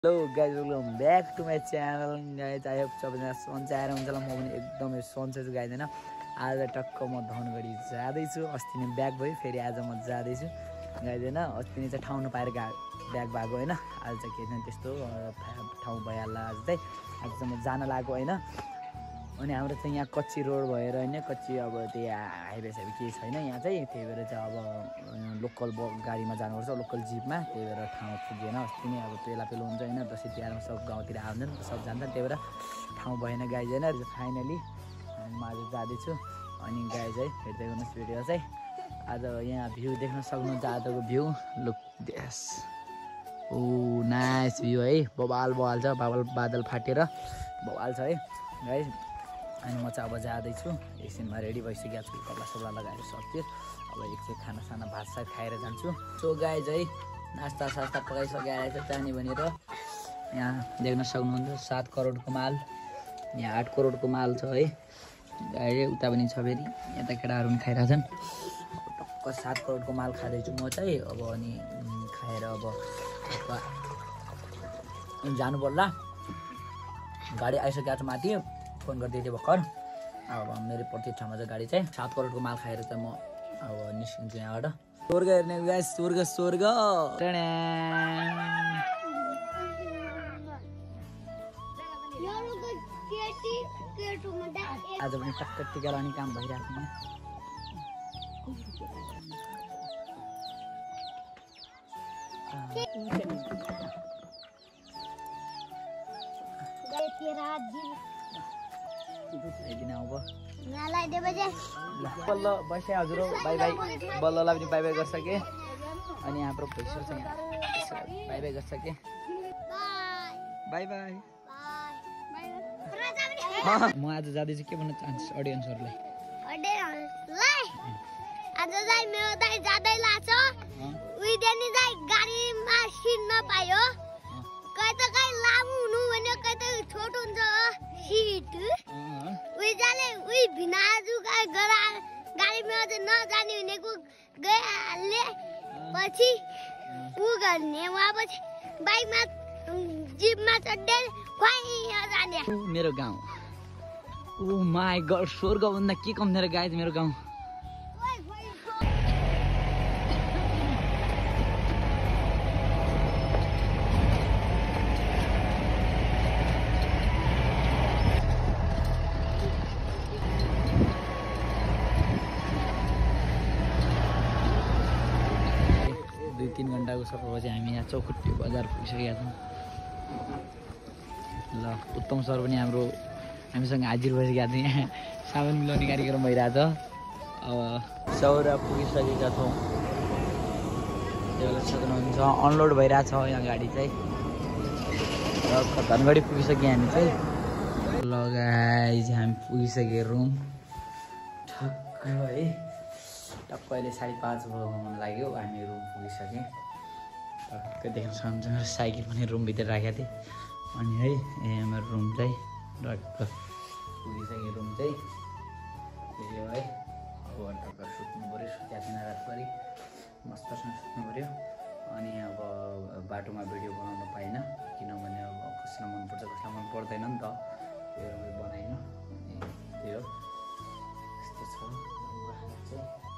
Hello guys, welcome back to my channel. Guys, I hope सबैजना सन्चै आएर हुन्छ होला। म पनि एकदमै सन्चै छु गाइस हैन। आज टक्क म धनगढी जाँदै छु। अस्ति नै ब्याक भयो, फेरि आज म जाँदै छु गाइस हैन। अस्ति नै चाहिँ ठाउँ नपाएर ब्याक भएको हैन। आज चाहिँ के छैन त्यस्तो ठाउँ भइहाल्ला। आज चाहिँ म जान लागेको हैन। अनि हाम्रो चाहिँ यहाँ कच्ची रोड भएर हैन, कच्ची अब त्यो हाइवे साइवे केही छैन यहाँ चाहिँ। त्यही भएर चाहिँ अब लोकल गाडीमा जानुपर्छ, लोकल जिपमा। त्यही भएर ठाउँ पुगेन। अस्ति नै अब पेलापेलो हुन्छ हैन, दसैँ तिहारमा सब गाउँतिर आउँछन्, सब जान्छन्। त्यही भएर ठाउँ भएन गाइज हैन। फाइनली म आज जाँदैछु। अनि गाइज है हेर्दै गर्नुहोस् भिडियो चाहिँ। आज यहाँ भ्यू देख्न सक्नुहुन्छ, आजको view look this. Oh nice view है, बवाल छ, बादल फाटेर बवाल छ है गाइज। अनि म चाहिँ अब जाँदैछु, एकछिनमा रेडी भइसकेको छु, कपडा सपडा लगाएर सक्यो। अब एकछिन खानासाना भातसात खाएर जान्छु। सो गाइज है नास्ता सास्ता पकाइसकेर आएर चाहिँ जाने भनेर यहाँ देख्न सक्नुहुन्छ 7 करोडको माल, यहाँ 8 करोडको माल छ है गाइज। उता पनि छ, फेरि यता केटाहरू पनि खाइरहेछन्। टक्क 7 करोडको माल खाँदैछु म चाहिँ अब। अनि खाएर अब जानु पर्ला। गाडी आइसकेको छ माथि, फोन गर्दै थियो भर्खर। अब मेरो प्रतीक्षामा चाहिँ गाडी चाहिँ 7 करोडको माल खाएर चाहिँ म अब निस्किन्छु यहाँबाट। स्वर्ग हेर्ने गाइस, स्वर्ग आज पनि टक्क टिका लाउने काम भइरहेको छ। बल्ल बसे हजुर, बाई बाई। बल्ललाई पनि बाई बाई गरिसके। अनि हाम्रो भइसक्यो छ यहाँ, बाई बाई गरिसके। By by. म आज जाँदैछु, के भन्न चाहन्छु अडियन्सहरूलाई? आज चाहिँ मेरो दाइ जाँदै लाग्छ। उइदेनी दाइ गाडीमा सिट नपायो। कहीँ त कहीँ लामो हुनु भन्यो, कहीँ त छोटो हुन्छ सिट। उइजाले उइ भिनाजु गाडीमा चाहिँ नजाने भनेको गइहाल्ने। पछि उ गर्ने उहाँपछि बाइकमा जिपमा चढ्दै खुवाइ जाने। मेरो गाउँ, ओ माई गड, स्वर्गभन्दा के कम थियो गाइज मेरो गाउँ। दुई 3 घन्टाको सफरपछि हामी यहाँ चौखुट्टी बजार पुगिसकेका छौँ। ल उत्तम सर पनि हाम्रो हामीसँग हाजिर भइसकेका छ। यहाँ सामान मिलाउने कार्यक्रम भइरहेछ। अब सौरा पुगिसकेका छौँ। त्यो सक्नुहुन्छ अनलोड भइरहेछ यहाँ गाडी चाहिँ। र धनगढी पुगिसक्यो हामी चाहिँ। ल गाइज हामी पुगिसक्यो रुम ठक्क है। टक्क अहिले 5:30 हुन लाग्यो, हामी रुम पुगिसक्यौँ। टक्क देख्न सक्नुहुन्छ मेरो साइकल पनि रुमभित्र राखेको थिएँ। अनि है मेरो रुम चाहिँ टक्क पुगिसक्यो। रुम चाहिँ यो है। अब टक्क सुत्नु पऱ्यो, सुत्या थिएन रातभरि, मस्तसँग सुत्नु पऱ्यो। अनि अब बाटोमा भिडियो बनाउनु पाएन, किनभने अब कसैलाई मनपर्छ कसैलाई मन पर्दैन नि त, त्यो बनाएन। अनि त्यो यस्तो छ चाहिँ।